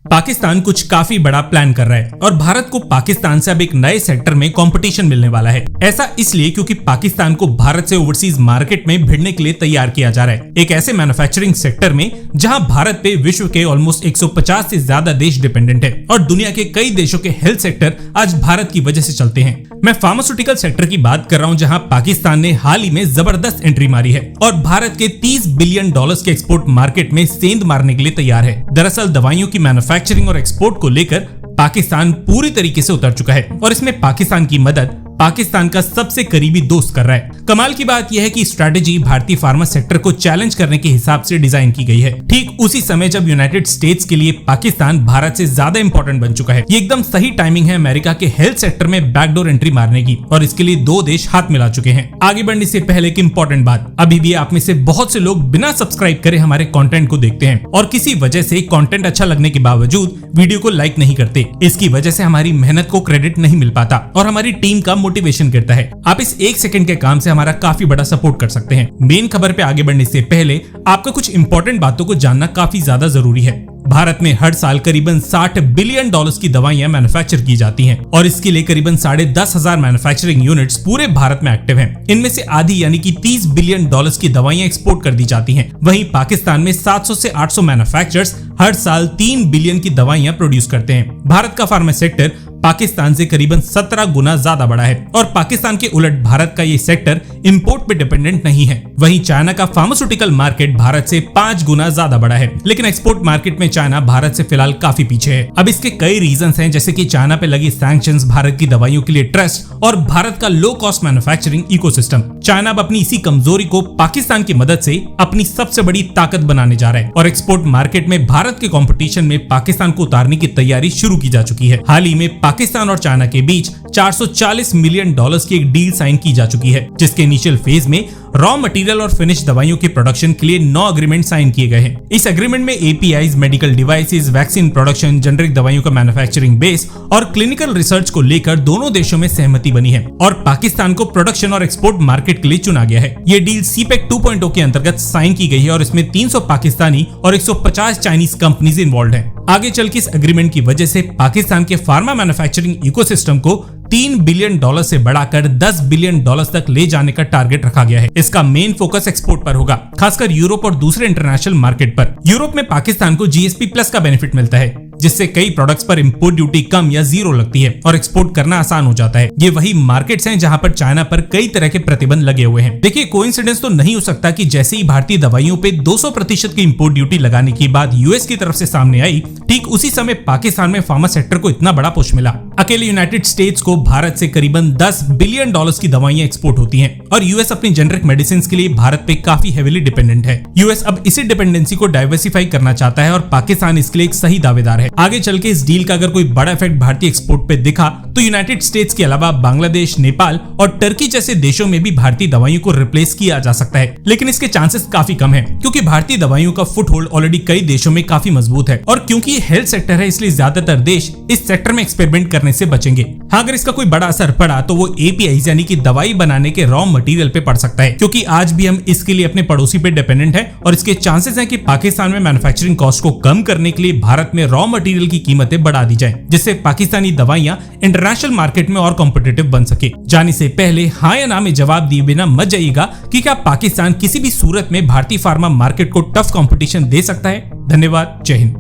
पाकिस्तान कुछ काफी बड़ा प्लान कर रहा है और भारत को पाकिस्तान से अब एक नए सेक्टर में कंपटीशन मिलने वाला है। ऐसा इसलिए क्योंकि पाकिस्तान को भारत से ओवरसीज मार्केट में भिड़ने के लिए तैयार किया जा रहा है, एक ऐसे मैन्युफैक्चरिंग सेक्टर में जहां भारत पे विश्व के ऑलमोस्ट 150 से ज्यादा देश डिपेंडेंट है और दुनिया के कई देशों के हेल्थ सेक्टर आज भारत की वजह से चलते हैं। मैं फार्मास्यूटिकल सेक्टर की बात कर रहा हूं, जहां पाकिस्तान ने हाल ही में जबरदस्त एंट्री मारी है और भारत के $30 बिलियन के एक्सपोर्ट मार्केट में सेंध मारने के लिए तैयार है। दरअसल दवाइयों की मैन्युफैक्चरिंग और एक्सपोर्ट को लेकर पाकिस्तान पूरी तरीके से उतर चुका है और इसमें पाकिस्तान की मदद पाकिस्तान का सबसे करीबी दोस्त कर रहा है। कमाल की बात यह है कि स्ट्रेटेजी भारतीय फार्मा सेक्टर को चैलेंज करने के हिसाब से डिजाइन की गई है, ठीक उसी समय जब यूनाइटेड स्टेट्स के लिए पाकिस्तान भारत से ज्यादा इंपॉर्टेंट बन चुका है। ये एकदम सही टाइमिंग है अमेरिका के हेल्थ सेक्टर में बैकडोर एंट्री मारने की और इसके लिए दो देश हाथ मिला चुके हैं। आगे बढ़ने से पहले एक इंपॉर्टेंट बात, अभी भी आप में से बहुत से लोग बिना सब्सक्राइब करे हमारे कंटेंट को देखते हैं और किसी वजह से कंटेंट अच्छा लगने के बावजूद वीडियो को लाइक नहीं करते। इसकी वजह से हमारी मेहनत को क्रेडिट नहीं मिल पाता और हमारी टीम का मोटिवेशन गिरता है। आप इस 1 सेकंड के काम से हमारा काफी बड़ा सपोर्ट कर सकते हैं। मेन खबर पे आगे बढ़ने से पहले आपको कुछ इंपॉर्टेंट बातों को जानना काफी ज्यादा जरूरी है। भारत में हर साल करीबन $60 बिलियन की दवाइयां मैन्युफैक्चर की जाती हैं और इसके लिए करीबन 10,500 मैन्युफैक्चरिंग यूनिट्स पूरे भारत में एक्टिव हैं। इनमें से आधी यानी कि $30 बिलियन की दवाइयां एक्सपोर्ट कर दी जाती हैं। वहीं पाकिस्तान में 700 से 800 मैन्युफैक्चरर्स हर साल 3 बिलियन की दवाइयां प्रोड्यूस करते हैं। भारत का फार्मा सेक्टर पाकिस्तान से करीबन 17 गुना ज्यादा बड़ा है और पाकिस्तान के उलट भारत का ये सेक्टर इंपोर्ट पे डिपेंडेंट नहीं है। वहीं चाइना का फार्मास्यूटिकल मार्केट भारत से 5 गुना ज्यादा बड़ा है, लेकिन एक्सपोर्ट मार्केट में चाइना भारत से फिलहाल काफी पीछे है। अब इसके कई रीजंस हैं, जैसे कि चाइना पे लगी सैंक्शंस, भारत की दवाइयों के लिए ट्रस्ट और भारत का low cost manufacturing ecosystem. China अब अपनी इसी कमजोरी को पाकिस्तान की मदद से अपनी सबसे बड़ी ताकत बनाने जा रहा है और एक्सपोर्ट मार्केट में भारत के कंपटीशन में पाकिस्तान को उतारने की तैयारी शुरू की जा चुकी है। हाल ही में पाकिस्तान और चाइना के बीच $440 मिलियन की एक डील साइन की जा चुकी है, जिसके इनिशियल फेज में रॉ मटेरियल और फिनिश दवाइयों के प्रोडक्शन के लिए 9 एग्रीमेंट साइन किए गए हैं। इस एग्रीमेंट में APIs, medical devices, vaccine production, generic दवाइयों का मैन्युफैक्चरिंग बेस और क्लिनिकल रिसर्च को लेकर दोनों देशों में सहमति बनी है और पाकिस्तान को प्रोडक्शन और एक्सपोर्ट मार्केट के लिए चुना गया है। ये डील सीपेक 2.0 के अंतर्गत साइन की गई है और इसमें 300 पाकिस्तानी और 150 चाइनीज कंपनीज इन्वॉल्व हैं। आगे चल के इस एग्रीमेंट की वजह से पाकिस्तान के फार्मा मैन्युफैक्चरिंग इकोसिस्टम को $3 बिलियन से बढ़ाकर $10 बिलियन तक ले जाने का टारगेट रखा गया है। इसका मेन फोकस एक्सपोर्ट पर होगा, खासकर यूरोप और दूसरे इंटरनेशनल मार्केट पर। यूरोप में पाकिस्तान को GSP प्लस का बेनिफिट मिलता है, जिससे कई प्रोडक्ट्स पर इंपोर्ट ड्यूटी कम या 0 लगती है और एक्सपोर्ट करना आसान हो जाता है। ये वही मार्केट्स हैं जहां पर चाइना पर कई तरह के प्रतिबंध लगे हुए हैं। देखिए, कोइंसिडेंस तो नहीं हो सकता कि जैसे ही भारतीय दवाइयों पे 200% की इंपोर्ट ड्यूटी लगाने की बात यूएस की तरफ से सामने आई, ठीक उसी समय पाकिस्तान में फार्मा सेक्टर को इतना बड़ा पुश मिला। अकेले यूनाइटेड स्टेट्स को भारत से करीबन $10 बिलियन की दवाइयां एक्सपोर्ट होती हैं और यूएस अपनी जेनरिक मेडिसिन के लिए भारत पे काफी हेवीली डिपेंडेंट है। यूएस अब इसी डिपेंडेंसी को डाइवर्सिफाई करना चाहता है और पाकिस्तान इसके लिए एक सही दावेदार है। आगे चल के इस डील का अगर कोई बड़ा इफेक्ट भारतीय एक्सपोर्ट पे दिखा तो यूनाइटेड स्टेट्स के अलावा बांग्लादेश, नेपाल और टर्की जैसे देशों में भी भारतीय दवाइयों को रिप्लेस किया जा सकता है, लेकिन इसके चांसेस काफी कम है क्योंकि भारतीय दवाइयों का फुटहोल्ड ऑलरेडी कई देशों में काफी मजबूत है और क्योंकि ये हेल्थ सेक्टर है, इसलिए ज्यादातर देश इस सेक्टर में एक्सपेरिमेंट करने से बचेंगे। हाँ, अगर इसका कोई बड़ा असर पड़ा तो वो एपीआईज यानी कि दवाई बनाने के रॉ मटेरियल पे पड़ सकता है, क्योंकि आज भी हम इसके लिए अपने पड़ोसी पे डिपेंडेंट है और इसके चांसेस हैं कि पाकिस्तान में मैन्युफैक्चरिंग कॉस्ट को कम करने के लिए भारत में रॉ मटेरियल की कीमतें बढ़ा दी जाए, जिससे पाकिस्तानी दवाइयां इंटरनेशनल मार्केट में और कॉम्पिटिटिव बन सके। जाने से पहले हाँ या ना में जवाब दिए बिना मत जाइएगा कि क्या पाकिस्तान किसी भी सूरत में भारतीय फार्मा मार्केट को टफ कंपटीशन दे सकता है। धन्यवाद। जय हिंद।